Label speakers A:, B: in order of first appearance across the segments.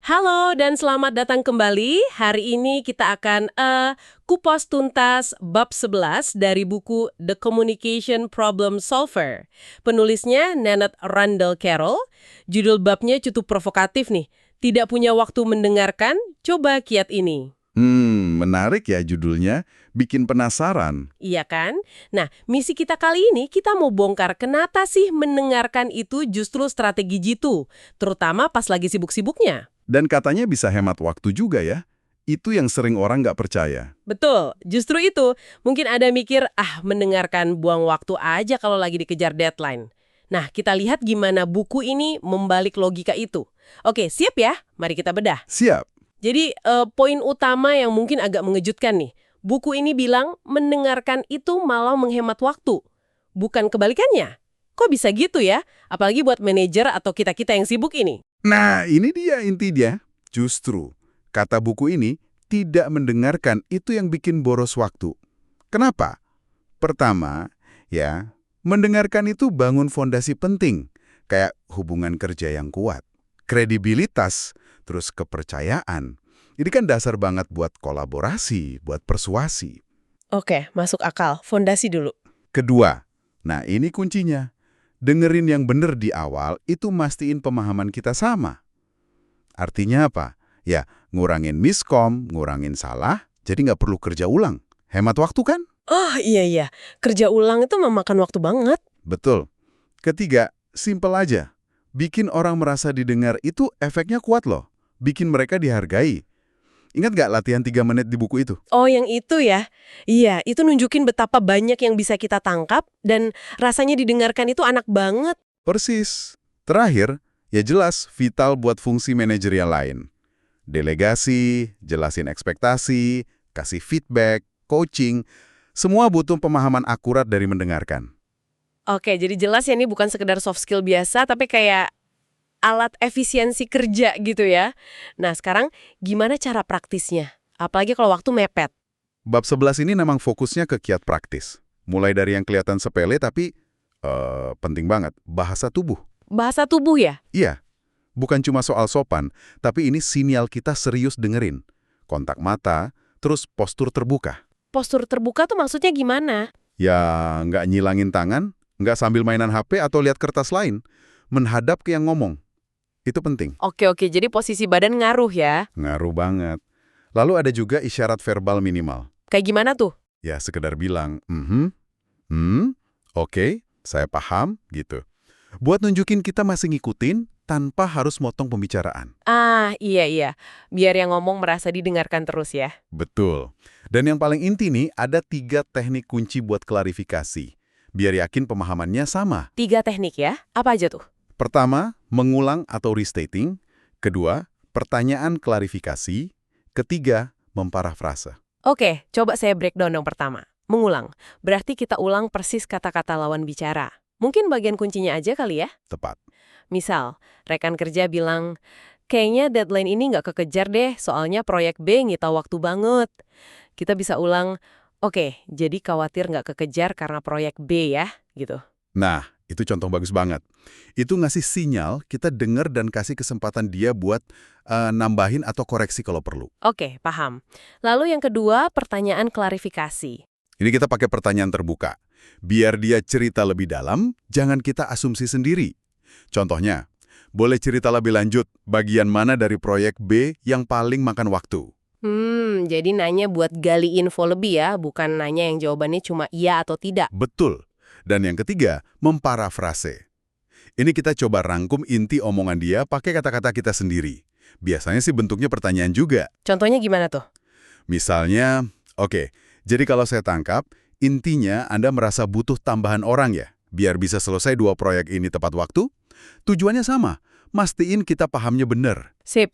A: Halo dan selamat datang kembali. Hari ini kita akan kupas tuntas bab 11 dari buku The Communication Problem Solver. Penulisnya Nanette Randall Carroll. Judul babnya cukup provokatif nih. Tidak punya waktu mendengarkan? Coba kiat ini.
B: Menarik ya judulnya, bikin penasaran.
A: Iya kan? Nah, misi kita kali ini kita mau bongkar kenapa sih mendengarkan itu justru strategi jitu, terutama pas lagi sibuk-sibuknya.
B: Dan katanya bisa hemat waktu juga ya. Itu yang sering orang nggak percaya.
A: Betul, justru itu. Mungkin ada mikir, mendengarkan buang waktu aja kalau lagi dikejar deadline. Nah, kita lihat gimana buku ini membalik logika itu. Oke, siap ya? Mari kita bedah.
B: Siap.
A: Jadi, poin utama yang mungkin agak mengejutkan nih. Buku ini bilang mendengarkan itu malah menghemat waktu. Bukan kebalikannya. Kok bisa gitu ya? Apalagi buat manajer atau kita-kita yang sibuk ini.
B: Nah, ini dia intinya. Justru, kata buku ini, tidak mendengarkan itu yang bikin boros waktu. Kenapa? Pertama, ya, mendengarkan itu bangun fondasi penting, kayak hubungan kerja yang kuat, kredibilitas, terus kepercayaan. Ini kan dasar banget buat kolaborasi, buat persuasi.
A: Oke, masuk akal. Fondasi dulu.
B: Kedua, nah ini kuncinya. Dengerin yang benar di awal itu mastiin pemahaman kita sama. Artinya apa? Ya, ngurangin miskom, ngurangin salah, jadi nggak perlu kerja ulang. Hemat waktu kan?
A: Oh iya, kerja ulang itu memakan waktu banget.
B: Betul. Ketiga, simple aja. Bikin orang merasa didengar itu efeknya kuat loh. Bikin mereka dihargai. Ingat nggak latihan 3 menit di buku itu?
A: Oh yang itu ya? Iya, itu nunjukin betapa banyak yang bisa kita tangkap dan rasanya didengarkan itu anak banget.
B: Persis. Terakhir, ya jelas vital buat fungsi manajerial lain. Delegasi, jelasin ekspektasi, kasih feedback, coaching, semua butuh pemahaman akurat dari mendengarkan.
A: Oke, jadi jelas ya ini bukan sekedar soft skill biasa, tapi kayak alat efisiensi kerja gitu ya. Nah sekarang gimana cara praktisnya? Apalagi kalau waktu mepet.
B: Bab 11 ini memang fokusnya ke kiat praktis. Mulai dari yang kelihatan sepele tapi penting banget, bahasa tubuh.
A: Bahasa tubuh ya?
B: Iya, bukan cuma soal sopan, tapi ini sinyal kita serius dengerin. Kontak mata, terus postur terbuka.
A: Postur terbuka tuh maksudnya gimana?
B: Ya, nggak nyilangin tangan, nggak sambil mainan HP atau lihat kertas lain. Menghadap ke yang ngomong. Itu penting.
A: Oke, jadi posisi badan ngaruh ya?
B: Ngaruh banget. Lalu ada juga isyarat verbal minimal.
A: Kayak gimana tuh?
B: Ya, sekedar bilang, oke, saya paham, gitu. Buat nunjukin kita masih ngikutin tanpa harus motong pembicaraan.
A: Iya. Biar yang ngomong merasa didengarkan terus ya.
B: Betul. Dan yang paling inti nih, ada 3 teknik kunci buat klarifikasi. Biar yakin pemahamannya sama.
A: 3 teknik ya? Apa aja tuh?
B: Pertama, mengulang atau restating. Kedua, pertanyaan klarifikasi. Ketiga, memparafrase.
A: Oke, coba saya breakdown yang pertama. Mengulang. Berarti kita ulang persis kata-kata lawan bicara. Mungkin bagian kuncinya aja kali ya?
B: Tepat.
A: Misal, rekan kerja bilang, kayaknya deadline ini nggak kekejar deh, soalnya proyek B ngita waktu banget. Kita bisa ulang, oke, jadi khawatir nggak kekejar karena proyek B ya, gitu.
B: Nah, itu contoh bagus banget. Itu ngasih sinyal, kita denger dan kasih kesempatan dia buat nambahin atau koreksi kalau perlu.
A: Oke, paham. Lalu yang kedua, pertanyaan klarifikasi.
B: Ini kita pakai pertanyaan terbuka. Biar dia cerita lebih dalam, jangan kita asumsi sendiri. Contohnya, boleh cerita lebih lanjut bagian mana dari proyek B yang paling makan waktu.
A: Jadi nanya buat gali info lebih ya, bukan nanya yang jawabannya cuma iya atau tidak.
B: Betul. Dan yang ketiga, memparafrase. Ini kita coba rangkum inti omongan dia pakai kata-kata kita sendiri. Biasanya sih bentuknya pertanyaan juga.
A: Contohnya gimana tuh?
B: Misalnya, oke, jadi kalau saya tangkap, intinya Anda merasa butuh tambahan orang ya, biar bisa selesai 2 proyek ini tepat waktu? Tujuannya sama, mastiin kita pahamnya benar.
A: Sip.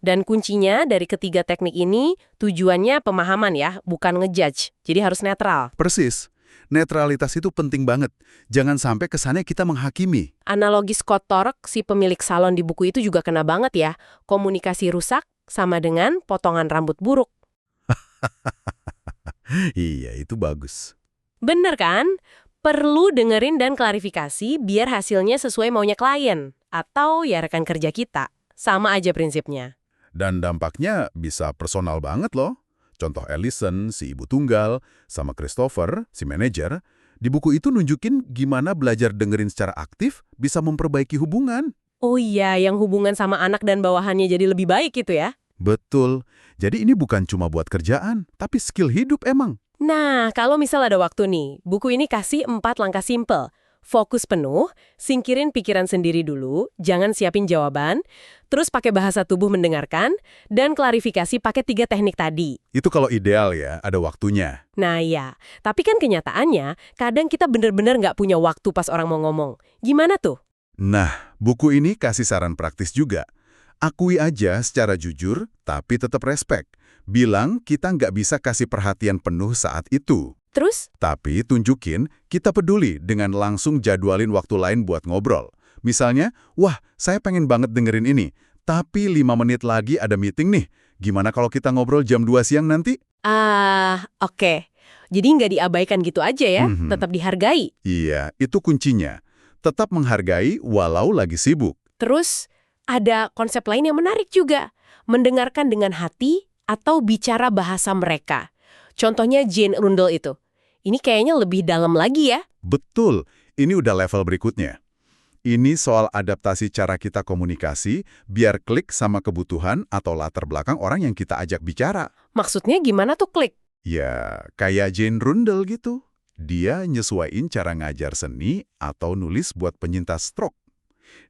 A: Dan kuncinya dari ketiga teknik ini, tujuannya pemahaman ya, bukan ngejudge. Jadi harus netral.
B: Persis. Netralitas itu penting banget. Jangan sampai kesannya kita menghakimi.
A: Analogi Scott Torek, si pemilik salon di buku itu juga kena banget ya. Komunikasi rusak sama dengan potongan rambut buruk.
B: Iya, itu bagus.
A: Bener kan? Perlu dengerin dan klarifikasi biar hasilnya sesuai maunya klien. Atau ya rekan kerja kita. Sama aja prinsipnya.
B: Dan dampaknya bisa personal banget loh. Contoh Allison, si ibu tunggal, sama Christopher, si manajer, di buku itu nunjukin gimana belajar dengerin secara aktif bisa memperbaiki hubungan.
A: Oh iya, yang hubungan sama anak dan bawahannya jadi lebih baik gitu ya?
B: Betul. Jadi ini bukan cuma buat kerjaan, tapi skill hidup emang.
A: Nah, kalau misal ada waktu nih, buku ini kasih 4 langkah simpel. Fokus penuh, singkirin pikiran sendiri dulu, jangan siapin jawaban, terus pakai bahasa tubuh mendengarkan, dan klarifikasi pakai 3 teknik tadi.
B: Itu kalau ideal ya, ada waktunya.
A: Nah ya, tapi kan kenyataannya, kadang kita bener-bener nggak punya waktu pas orang mau ngomong. Gimana tuh?
B: Nah, buku ini kasih saran praktis juga. Akui aja secara jujur, tapi tetap respect. Bilang kita nggak bisa kasih perhatian penuh saat itu.
A: Terus?
B: Tapi tunjukin kita peduli dengan langsung jadwalin waktu lain buat ngobrol. Misalnya, wah saya pengen banget dengerin ini, tapi 5 menit lagi ada meeting nih. Gimana kalau kita ngobrol jam 2 siang nanti?
A: Oke. Jadi nggak diabaikan gitu aja ya, tetap dihargai.
B: Iya, itu kuncinya. Tetap menghargai walau lagi sibuk.
A: Terus, ada konsep lain yang menarik juga. Mendengarkan dengan hati atau bicara bahasa mereka. Contohnya Jane Rundle itu. Ini kayaknya lebih dalam lagi ya.
B: Betul, ini udah level berikutnya. Ini soal adaptasi cara kita komunikasi biar klik sama kebutuhan atau latar belakang orang yang kita ajak bicara.
A: Maksudnya gimana tuh klik?
B: Ya, kayak Jane Rundle gitu. Dia nyesuaiin cara ngajar seni atau nulis buat penyintas stroke.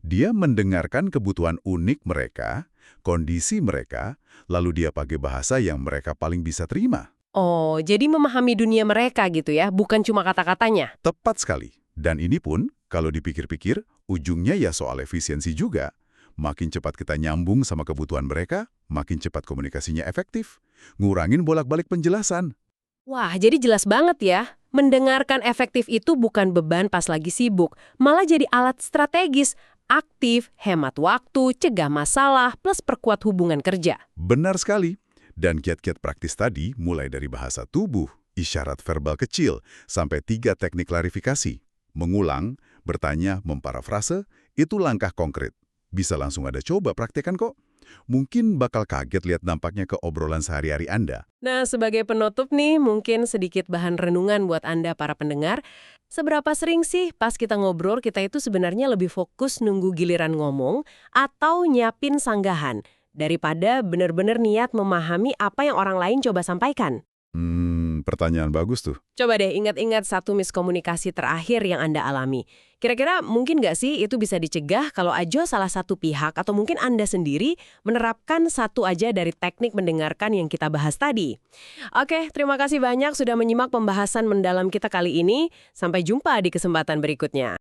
B: Dia mendengarkan kebutuhan unik mereka, kondisi mereka, lalu dia pakai bahasa yang mereka paling bisa terima.
A: Oh, jadi memahami dunia mereka gitu ya, bukan cuma kata-katanya.
B: Tepat sekali. Dan ini pun, kalau dipikir-pikir, ujungnya ya soal efisiensi juga. Makin cepat kita nyambung sama kebutuhan mereka, makin cepat komunikasinya efektif. Ngurangin bolak-balik penjelasan.
A: Wah, jadi jelas banget ya. Mendengarkan efektif itu bukan beban pas lagi sibuk, malah jadi alat strategis, aktif, hemat waktu, cegah masalah, plus perkuat hubungan kerja.
B: Benar sekali. Dan kiat-kiat praktis tadi mulai dari bahasa tubuh, isyarat verbal kecil, sampai 3 teknik klarifikasi. Mengulang, bertanya, memparafrase, itu langkah konkret. Bisa langsung Anda coba praktekkan kok. Mungkin bakal kaget lihat dampaknya ke obrolan sehari-hari Anda.
A: Nah, sebagai penutup nih, mungkin sedikit bahan renungan buat Anda para pendengar. Seberapa sering sih pas kita ngobrol, kita itu sebenarnya lebih fokus nunggu giliran ngomong atau nyiapin sanggahan, daripada benar-benar niat memahami apa yang orang lain coba sampaikan?
B: Pertanyaan bagus tuh.
A: Coba deh ingat-ingat satu miskomunikasi terakhir yang Anda alami. Kira-kira mungkin nggak sih itu bisa dicegah kalau aja salah satu pihak atau mungkin Anda sendiri menerapkan satu aja dari teknik mendengarkan yang kita bahas tadi? Oke, terima kasih banyak sudah menyimak pembahasan mendalam kita kali ini. Sampai jumpa di kesempatan berikutnya.